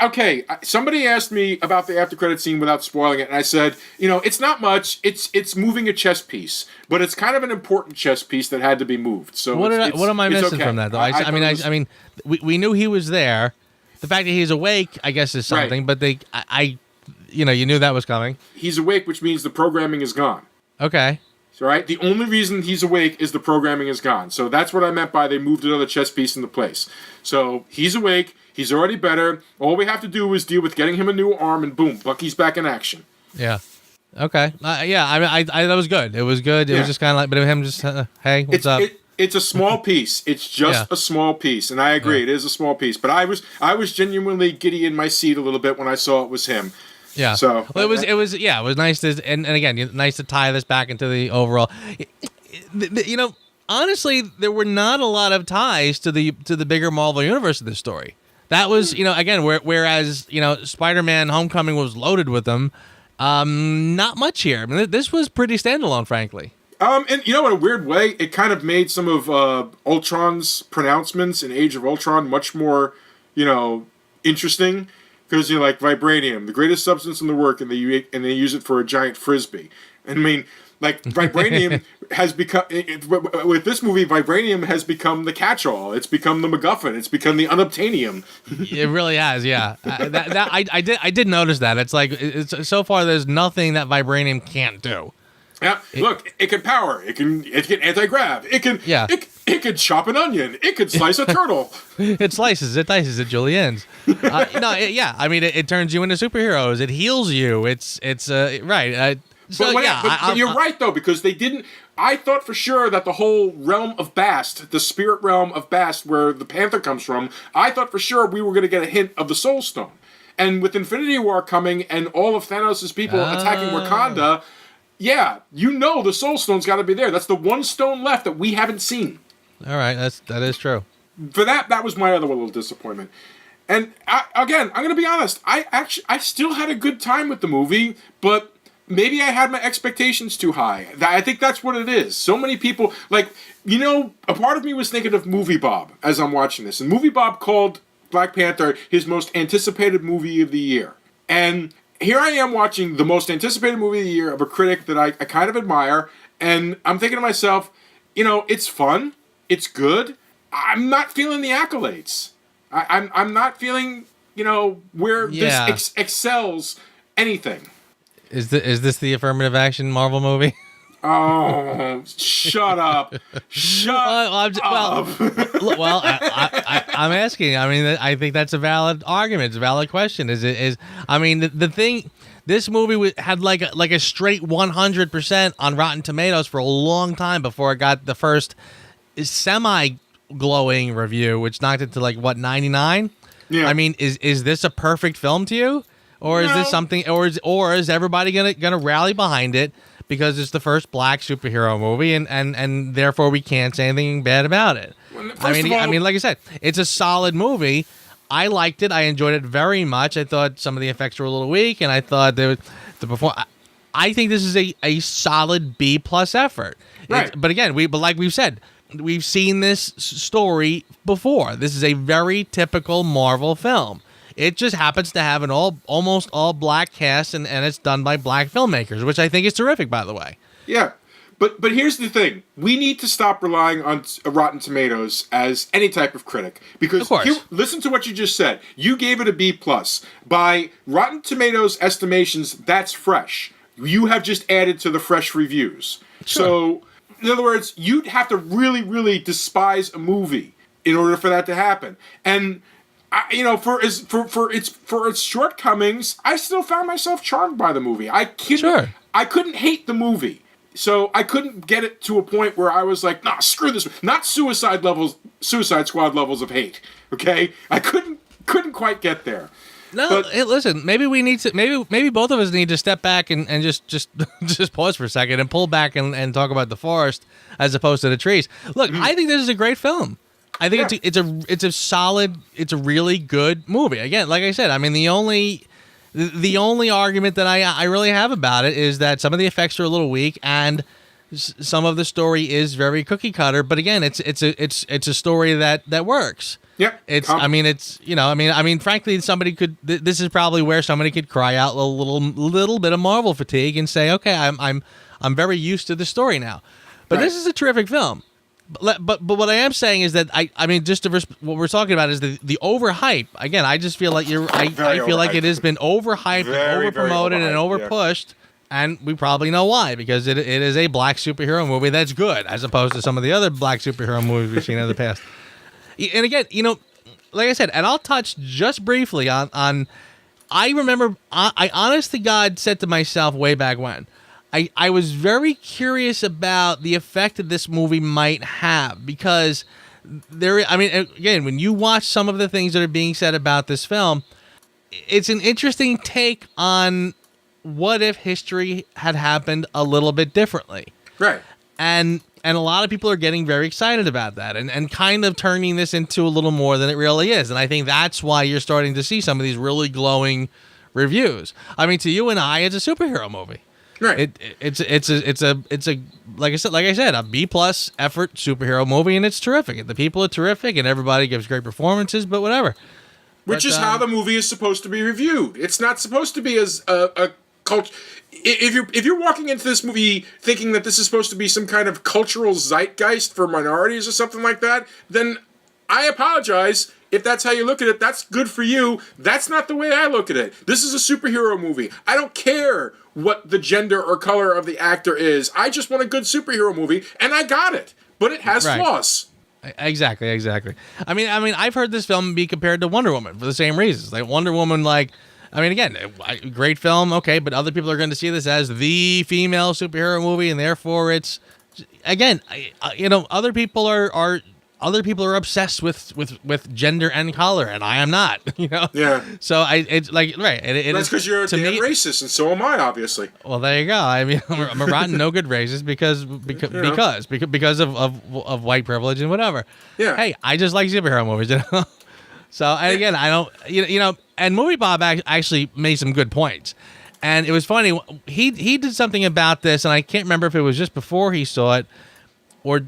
okay. Somebody asked me about the after credit scene without spoiling it, and I said, it's not much. It's moving a chess piece, but it's kind of an important chess piece that had to be moved. So what am I missing from that though? I mean, we knew he was there. The fact that he's awake, I guess, is something. Right. But you knew that was coming. He's awake, which means the programming is gone. Okay. So, right, the only reason he's awake is the programming is gone. So that's what I meant by they moved another chess piece into place. So he's awake. He's already better. All we have to do is deal with getting him a new arm, and boom, Bucky's back in action. Yeah. Okay. Yeah. I that was good. It was good. It was just kind of like, but him just, hey, what's up? It's a small piece. It's just a small pice, and I agree, it is a small piece. But I was genuinely giddy in my seat a little bit when I saw it was him. Yeah. So well, it was nice to and again nice to tie this back into the overall. Honestly, there were not a lot of ties to the bigger Marvel universe of this story. That was again whereas Spider-Man: Homecoming was loaded with them. Not much here. I mean, this was pretty standalone, frankly. And in a weird way, it kind of made some of Ultron's pronouncements in Age of Ultron much more, interesting. Because, like, vibranium, the greatest substance in the world, and they use it for a giant frisbee. And I mean, like, vibranium has become, with this movie, vibranium has become the catch-all. It's become the MacGuffin. It's become the unobtainium. It really has, yeah. I did notice that. It's like, so far there's nothing that vibranium can't do. Yeah, look, it can power. It can anti-grav. It can chop an onion. It can slice a turtle. It slices, it dices, it juliennes. I mean, it turns you into superheroes. It heals you. It's right. But you're right though, because they didn't. I thought for sure that the whole realm of Bast, the spirit realm of Bast, where the Panther comes from, I thought for sure we were going to get a hint of the Soul Stone. And with Infinity War coming and all of Thanos' people attacking Wakanda. Yeah, the Soul Stone's got to be there. That's the one stone left that we haven't seen. All right, that is true. For that was my other little disappointment. And I'm going to be honest. I still had a good time with the movie, but maybe I had my expectations too high. I think that's what it is. So many people, like, a part of me was thinking of Movie Bob as I'm watching this. And Movie Bob called Black Panther his most anticipated movie of the year. And here I am watching the most anticipated movie of the year of a critic that I kind of admire. And I'm thinking to myself, it's fun. It's good. I'm not feeling the accolades. I'm not feeling, where this excels anything. Is this the affirmative action Marvel movie? Oh, shut up! Shut up! Well, I'm asking. I mean, I think that's a valid argument. It's a valid question. I mean, the thing. This movie had like a straight 100% on Rotten Tomatoes for a long time before it got the first semi-glowing review, which knocked it to 99. Yeah. I mean, is this a perfect film to you? Or is this something, or is everybody gonna rally behind it because it's the first black superhero movie, and therefore we can't say anything bad about it? I mean, like I said, it's a solid movie. I liked it. I enjoyed it very much. I thought some of the effects were a little weak, and I thought I think this is a solid B+ effort. Right. But again, like we've said, we've seen this story before. This is a very typical Marvel film. It just happens to have an almost all black cast, and it's done by black filmmakers, which I think is terrific, by the way. Yeah, but here's the thing: we need to stop relying on Rotten Tomatoes as any type of critic, because listen to what you just said. You gave it a B+. By Rotten Tomatoes estimations, that's fresh. You have just added to the fresh reviews. Sure. So, in other words, you'd have to really, really despise a movie in order for that to happen, and. For its shortcomings, I still found myself charmed by the movie. I couldn't hate the movie, so I couldn't get it to a point where I was like, nah, screw this. Not Suicide Squad levels of hate. Okay, I couldn't quite get there. No, hey, listen. Maybe we need to. Maybe both of us need to step back and just pause for a second and pull back and talk about the forest as opposed to the trees. Look, I think this is a great film. I think it's a solid, it's a really good movie. Again, like I said, I mean the only argument that I really have about it is that some of the effects are a little weak and some of the story is very cookie cutter. But again, it's a story that works. Yeah. I mean, frankly, somebody could. This is probably where somebody could cry out a little bit of Marvel fatigue and say, okay, I'm very used to the story now. But This is a terrific film. But what I am saying is that I mean just what we're talking about is the overhype. Again, I just feel like I feel like it has been overhyped, and overpromoted, and overpushed, and we probably know why, because it is a black superhero movie that's good as opposed to some of the other black superhero movies we've seen in the past. And again, like I said, and I'll touch just briefly on I remember I honest to God said to myself way back when. I was very curious about the effect that this movie might have, because again, when you watch some of the things that are being said about this film, it's an interesting take on what if history had happened a little bit differently. Right. And a lot of people are getting very excited about that and kind of turning this into a little more than it really is. And I think that's why you're starting to see some of these really glowing reviews. I mean, to you and I, it's a superhero movie. Right. It's a like I said, a B+ effort superhero movie, and it's terrific. The people are terrific, and everybody gives great performances. But whatever. Which is how the movie is supposed to be reviewed. It's not supposed to be as a culture. If you're walking into this movie thinking that this is supposed to be some kind of cultural zeitgeist for minorities or something like that, then I apologize. If that's how you look at it, that's good for you. That's not the way I look at it. This is a superhero movie. I don't care what the gender or color of the actor is. I just want a good superhero movie, and I got it. But it has flaws. Exactly. I mean, I've heard this film be compared to Wonder Woman for the same reasons. Like Wonder Woman, again, great film, okay, but other people are going to see this as the female superhero movie, and therefore it's, again, other people are obsessed with gender and color, and I am not. Yeah. So it's like right. That's because you're a damn racist, and so am I, obviously. Well, there you go. I mean, I'm a rotten, no good racist because of white privilege and whatever. Yeah. Hey, I just like superhero movies. So and again, I don't. And Movie Bob actually made some good points. And it was funny. He did something about this, and I can't remember if it was just before he saw it or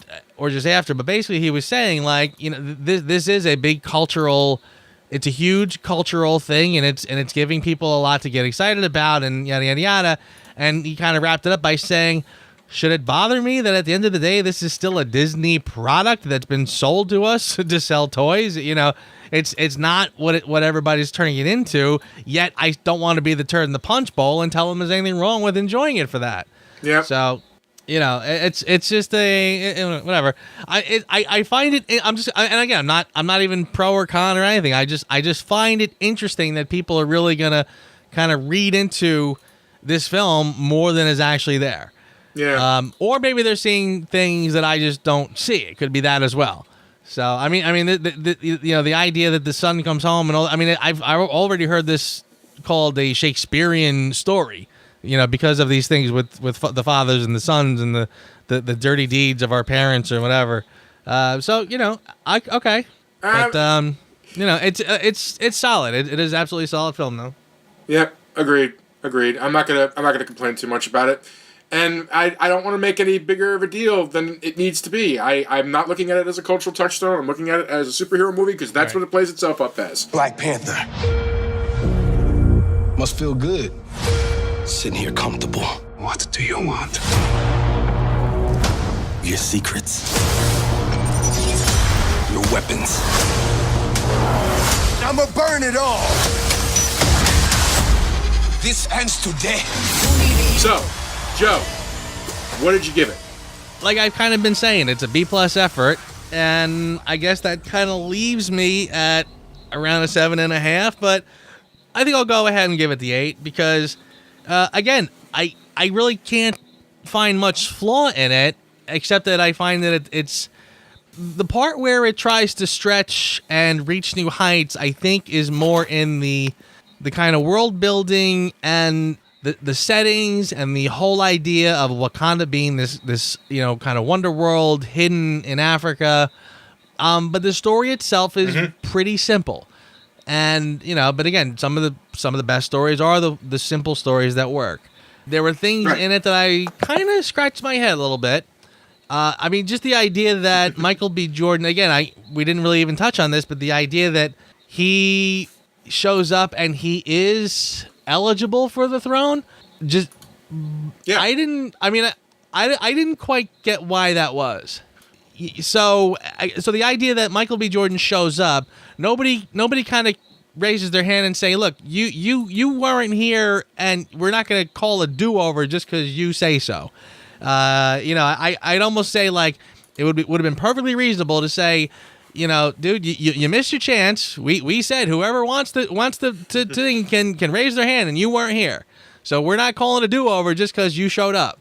just after. But basically, he was saying, like, you know, this is a big cultural. It's a huge cultural thing, and it's giving people a lot to get excited about, and yada yada yada. And he kind of wrapped it up by saying, should it bother me that at the end of the day, this is still a Disney product that's been sold to us to sell toys? You know, it's not what everybody's turning it into. Yet I don't want to be the turd in the punch bowl and tell them there's anything wrong with enjoying it for that. Yeah. So, you know, it's just whatever. I find it. And again, I'm not even pro or con or anything. I just find it interesting that people are really gonna kind of read into this film more than is actually there. Yeah. Or maybe they're seeing things that I just don't see. It could be that as well. So I mean, the idea that the son comes home and all. I mean, I've already heard this called a Shakespearean story. You know, because of these things with the fathers and the sons and the dirty deeds of our parents or whatever. So you know, okay, but you know, it's solid. It is absolutely a solid film, though. Yep, agreed. I'm not gonna complain too much about it. And I don't want to make any bigger of a deal than it needs to be. I'm not looking at it as a cultural touchstone. I'm looking at it as a superhero movie because that's what it plays itself up as. Black Panther. Must feel good. Sitting here comfortable. What do you want? Your secrets. Your weapons. I'ma burn it all. This ends today. So, Joe, what did you give it? Like I've kind of been saying, it's a B+ effort, and I guess that kind of leaves me at around a 7.5. But I think I'll go ahead and give it the 8 because, again, I really can't find much flaw in it, except that I find that it's the part where it tries to stretch and reach new heights. I think is more in the kind of world building and the settings and the whole idea of Wakanda being this you know, kind of wonder world hidden in Africa. But the story itself is pretty simple. And, you know, but again, some of the best stories are the simple stories that work. There were things in it that I kind of scratched my head a little bit. I mean, just the idea that Michael B. Jordan, again, we didn't really even touch on this, but the idea that he shows up and he is eligible for the throne, just I didn't quite get why that was. So the idea that Michael B. Jordan shows up, nobody kind of raises their hand and say, look, you weren't here and we're not going to call a do-over just because you say so. You know, I'd almost say, like, it would have been perfectly reasonable to say, you know, dude, you missed your chance. We said whoever wants to can raise their hand, and you weren't here. So we're not calling a do-over just because you showed up.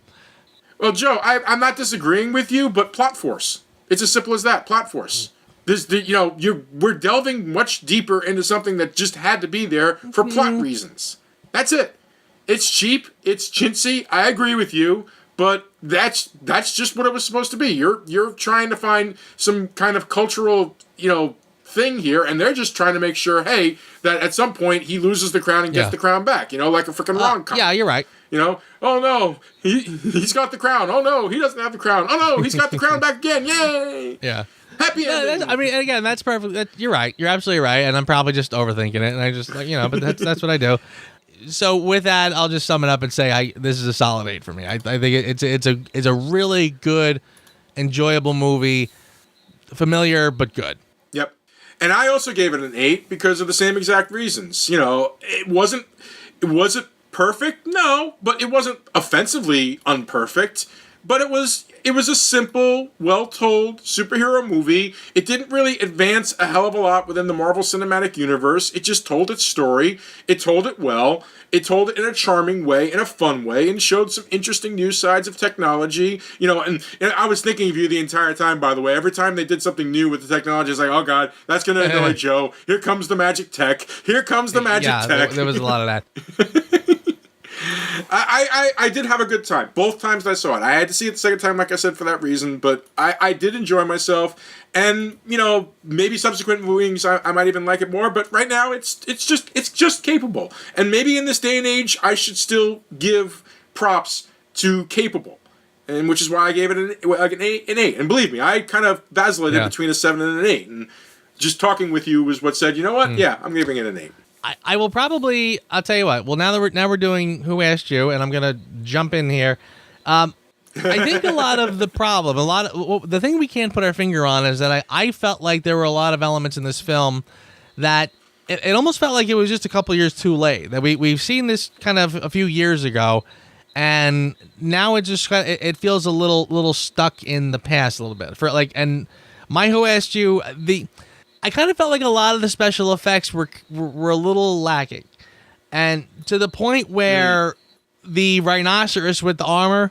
Well, Joe, I'm not disagreeing with you, but plot force. It's as simple as that. Plot force. We're delving much deeper into something that just had to be there for plot reasons. That's it. It's cheap. It's chintzy. I agree with you. But that's just what it was supposed to be. You're trying to find some kind of cultural, you know, thing here, and they're just trying to make sure, hey, that at some point he loses the crown and gets the crown back. You know, like a freaking rom-com. Yeah, you're right. You know, oh no, he's got the crown. Oh no, he doesn't have the crown. Oh no, he's got the crown back again. Yay! Yeah. Happy ending. I mean, again, that's perfect. You're right. You're absolutely right, and I'm probably just overthinking it, and I just, like, you know, but that's what I do. So with that, I'll just sum it up and say this is a solid 8 for me. I think it's a really good, enjoyable movie, familiar but good. Yep, and I also gave it an 8 because of the same exact reasons. You know, it wasn't perfect, no, but it wasn't offensively unperfect. But it was a simple, well-told superhero movie. It didn't really advance a hell of a lot within the Marvel Cinematic Universe. It just told its story. It told it well. It told it in a charming way, in a fun way, and showed some interesting new sides of technology. You know, and I was thinking of you the entire time, by the way. Every time they did something new with the technology, it's like, oh, God, that's going to annoy Joe. Here comes the magic tech. Here comes the magic tech. There was a lot of that. I did have a good time. Both times I saw it. I had to see it the second time, like I said, for that reason, but I did enjoy myself. And, maybe subsequent viewings I might even like it more, but right now it's just capable. And maybe in this day and age, I should still give props to capable. And which is why I gave it an 8. And believe me, I kind of vacillated between a 7 and an 8. And just talking with you was what said, you know what? Yeah, I'm giving it an 8. I will probably. I'll tell you what. Well, now we're doing Who Asked You, and I'm gonna jump in here. I think a lot of the problem, the thing we can't put our finger on is that I felt like there were a lot of elements in this film that it almost felt like it was just a couple years too late. That we've seen this kind of a few years ago, and now it just it feels a little stuck in the past a little bit. And my Who Asked You, I kind of felt like a lot of the special effects were a little lacking, and to the point where the rhinoceros with the armor,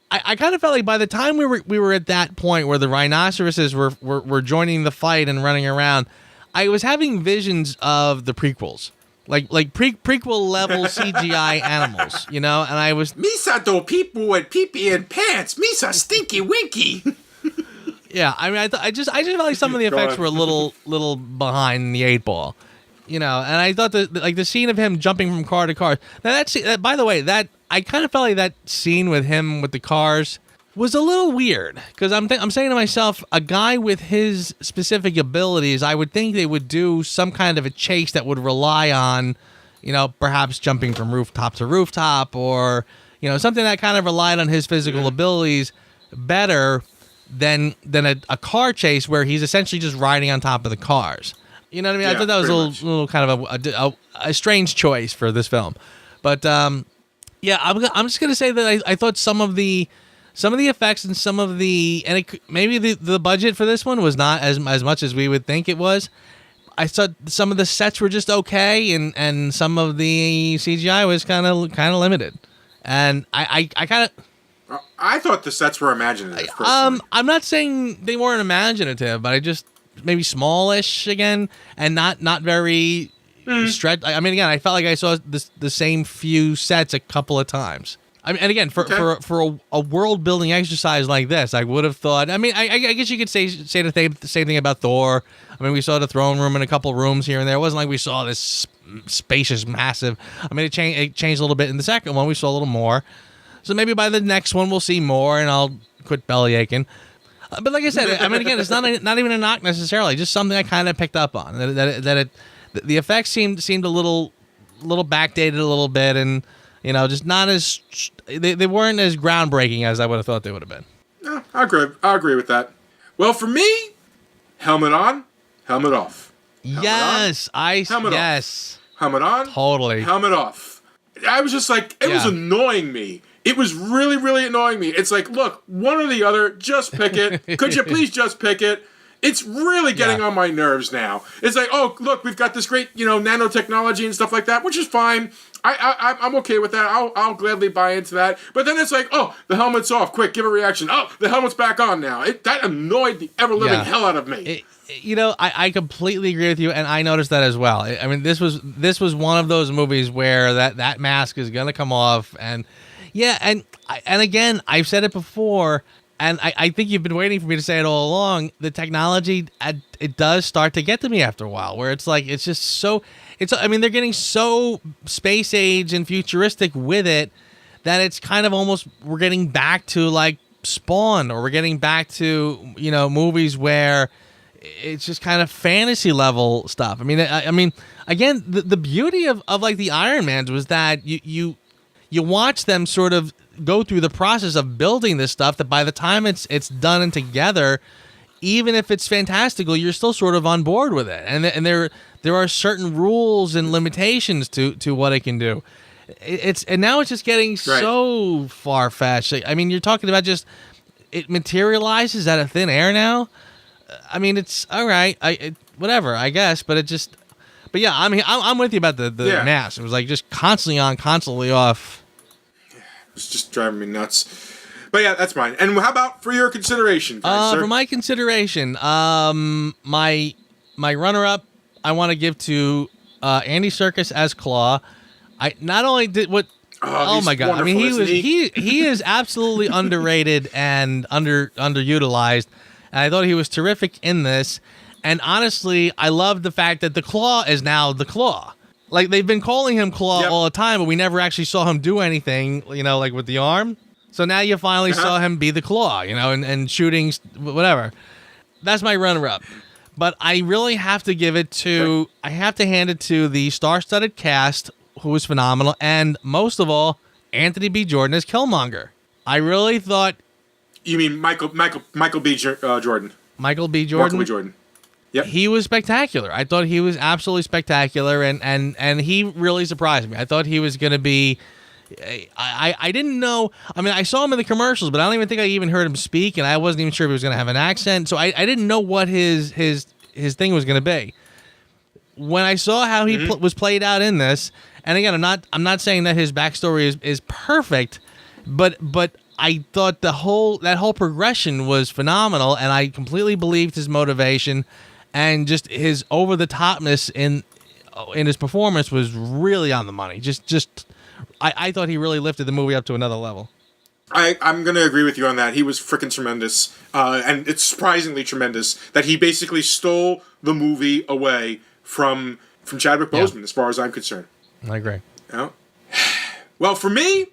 I kind of felt like by the time we were at that point where the rhinoceroses were joining the fight and running around, I was having visions of the prequels, like prequel level CGI animals, and I was Misa do people with pee-pee and pants, Misa stinky winky. Yeah, I mean, I just felt like some of the effects were a little behind the 8 ball, and I thought that the scene of him jumping from car to car. Now that by the way, that I kind of felt like that scene with him with the cars was a little weird because I'm saying to myself, a guy with his specific abilities, I would think they would do some kind of a chase that would rely on, perhaps jumping from rooftop to rooftop or something that kind of relied on his physical abilities better than a car chase where he's essentially just riding on top of the cars. You know what I mean? I thought that was a little kind of a strange choice for this film. But I'm just gonna say that I thought some of the effects and some of maybe the budget for this one was not as much as we would think it was. I thought some of the sets were just okay, and some of the CGI was kind of limited, and I kind of. I thought the sets were imaginative. I'm not saying they weren't imaginative, but I just maybe smallish again, and not very stretched. I mean, again, I felt like I saw the same few sets a couple of times. I mean, and again, for a world building exercise like this, I would have thought. I mean, I guess you could say the same thing about Thor. I mean, we saw the throne room and a couple rooms here and there. It wasn't like we saw this spacious, massive. I mean, it changed a little bit in the second one. We saw a little more. So maybe by the next one we'll see more, and I'll quit belly aching. But like I said, I mean, again, it's not even a knock necessarily. Just something I kind of picked up on. The effects seemed a little backdated a little bit, and just not as they weren't as groundbreaking as I would have thought they would have been. No, I agree with that. Well, for me, helmet on, helmet off. Yes, helmet yes, off. Helmet on, totally. Helmet off. I was just like, it was annoying me. It was really, really annoying me. It's like, look, one or the other, just pick it. Could you please just pick it? It's really getting on my nerves now. It's like, oh, look, we've got this great, nanotechnology and stuff like that, which is fine. I'm okay with that. I'll gladly buy into that. But then it's like, oh, the helmet's off. Quick, give a reaction. Oh, the helmet's back on now. That annoyed the ever-living hell out of me. I completely agree with you, and I noticed that as well. I mean, this was one of those movies where that mask is going to come off, and and again, I've said it before, and I think you've been waiting for me to say it all along. The technology, it does start to get to me after a while, where it's like it's just so. I mean, they're getting so space age and futuristic with it that it's kind of almost we're getting back to like Spawn, or we're getting back to movies where it's just kind of fantasy level stuff. I mean, again, the beauty of like the Iron Mans was that you watch them sort of go through the process of building this stuff, that by the time it's done and together, even if it's fantastical, you're still sort of on board with it. And there are certain rules and limitations to what it can do. And now it's just getting so far-fetched. I mean, you're talking about just it materializes out of thin air now. I mean, it's all right. Whatever, I guess, but it just. But yeah, I'm with you about the mask. It was like just constantly on, constantly off. It's just driving me nuts. But yeah, that's mine. And how about for your consideration, sir? For my consideration, my runner-up, I want to give to Andy Serkis as Claw. I not only did what Oh my God! I mean, he is absolutely underrated and underutilized. And I thought he was terrific in this. And honestly, I love the fact that the Claw is now the Claw. Like, they've been calling him Claw all the time, but we never actually saw him do anything, like with the arm. So now you finally saw him be the Claw, and shooting, whatever. That's my runner-up. But I really have to give it to, I have to hand it to the star-studded cast, who was phenomenal, and most of all, Anthony B. Jordan as Killmonger. I really thought... You mean Michael B. Jordan? Michael B. Jordan? Michael B. Jordan. Yep. He was spectacular. I thought he was absolutely spectacular, and he really surprised me. I thought he was going to be... I didn't know... I mean, I saw him in the commercials, but I don't even think I even heard him speak, and I wasn't even sure if he was going to have an accent, so I didn't know what his thing was going to be. When I saw how he was played out in this, and again, I'm not saying that his backstory is perfect, but I thought that whole progression was phenomenal, and I completely believed his motivation, and just his over the topness in his performance was really on the money. I thought he really lifted the movie up to another level. I'm going to agree with you on that. He was freaking tremendous, and it's surprisingly tremendous that he basically stole the movie away from Chadwick Boseman, as far as I'm concerned. I agree. Yeah. Well, for me,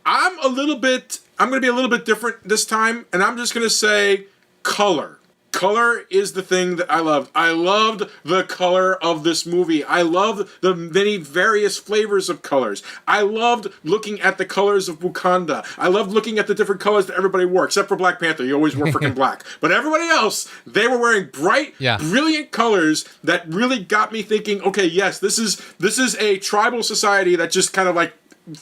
I'm going to be a little bit different this time, and I'm just going to say color. Color is the thing that I loved. I loved the color of this movie. I loved the many various flavors of colors. I loved looking at the colors of Wakanda. I loved looking at the different colors that everybody wore, except for Black Panther. You always wore freaking black. But everybody else, they were wearing bright, brilliant colors that really got me thinking, okay, yes, this is a tribal society that just kind of like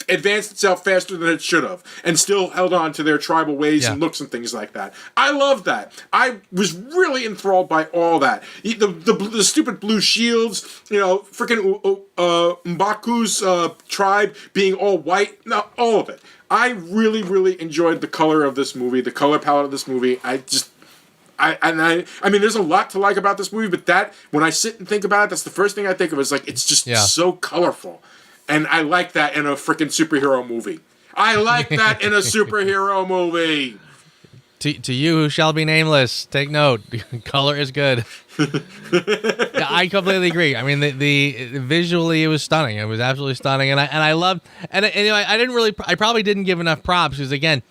advanced itself faster than it should have and still held on to their tribal ways and looks and things like that. I love that. I was really enthralled by all that. The stupid blue shields, freaking M'Baku's tribe being all white. No, all of it. I really, really enjoyed the color of this movie, the color palette of this movie. I mean, there's a lot to like about this movie, but when I sit and think about it, that's the first thing I think of is like, it's just so colorful. And I like that in a freaking superhero movie. To you who shall be nameless, take note. Color is good. I completely agree. I mean, the visually it was stunning. It was absolutely stunning, and I loved. And I probably didn't give enough props because again,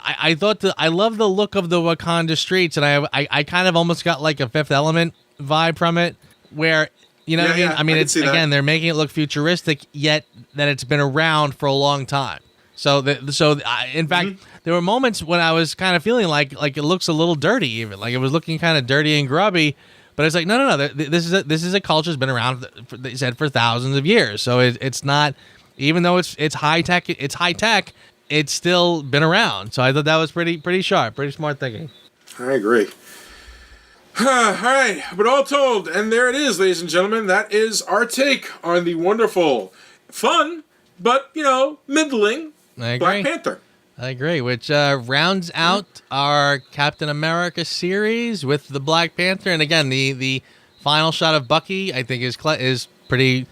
I thought I love the look of the Wakanda streets, and I kind of almost got like a Fifth Element vibe from it, where. You know what I mean? I mean, it's again, they're making it look futuristic, yet that it's been around for a long time. In fact, there were moments when I was kind of feeling like it looks a little dirty, even like it was looking kind of dirty and grubby. But it's like no. This is a culture that's been around, they said, for thousands of years. So it's not, even though it's high tech. It's high tech. It's still been around. So I thought that was pretty sharp, pretty smart thinking. I agree. All right, but all told, and there it is, ladies and gentlemen. That is our take on the wonderful, fun, but, middling Black Panther. I agree, which rounds out our Captain America series with the Black Panther. And again, the final shot of Bucky, I think, is pretty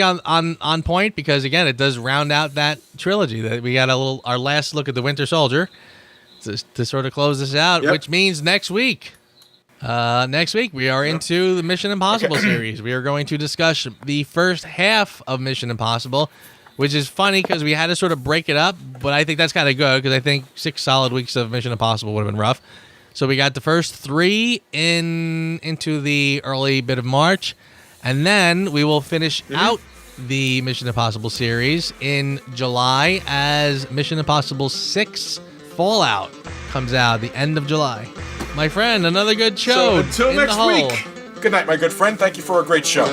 on point because, again, it does round out that trilogy. That we got our last look at the Winter Soldier to sort of close this out, which means next week we are into the Mission Impossible series. We are going to discuss the first half of Mission Impossible, which is funny because we had to sort of break it up, but I think that's kind of good because I think 6 solid weeks of Mission Impossible would have been rough. So we got the first 3 into the early bit of March, and then we will finish out the Mission Impossible series in July as Mission Impossible 6 Fallout comes out the end of July. My friend, another good show. So until next week. Good night, my good friend. Thank you for a great show.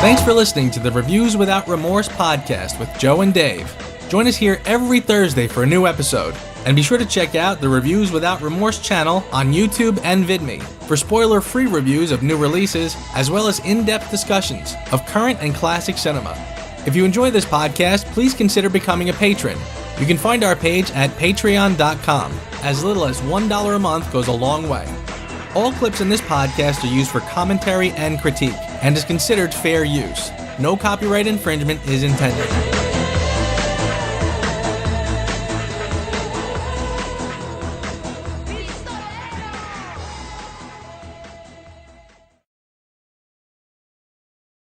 Thanks for listening to the Reviews Without Remorse podcast with Joe and Dave. Join us here every Thursday for a new episode. And be sure to check out the Reviews Without Remorse channel on YouTube and VidMe for spoiler-free reviews of new releases, as well as in-depth discussions of current and classic cinema. If you enjoy this podcast, please consider becoming a patron. You can find our page at patreon.com. As little as $1 a month goes a long way. All clips in this podcast are used for commentary and critique, and is considered fair use. No copyright infringement is intended.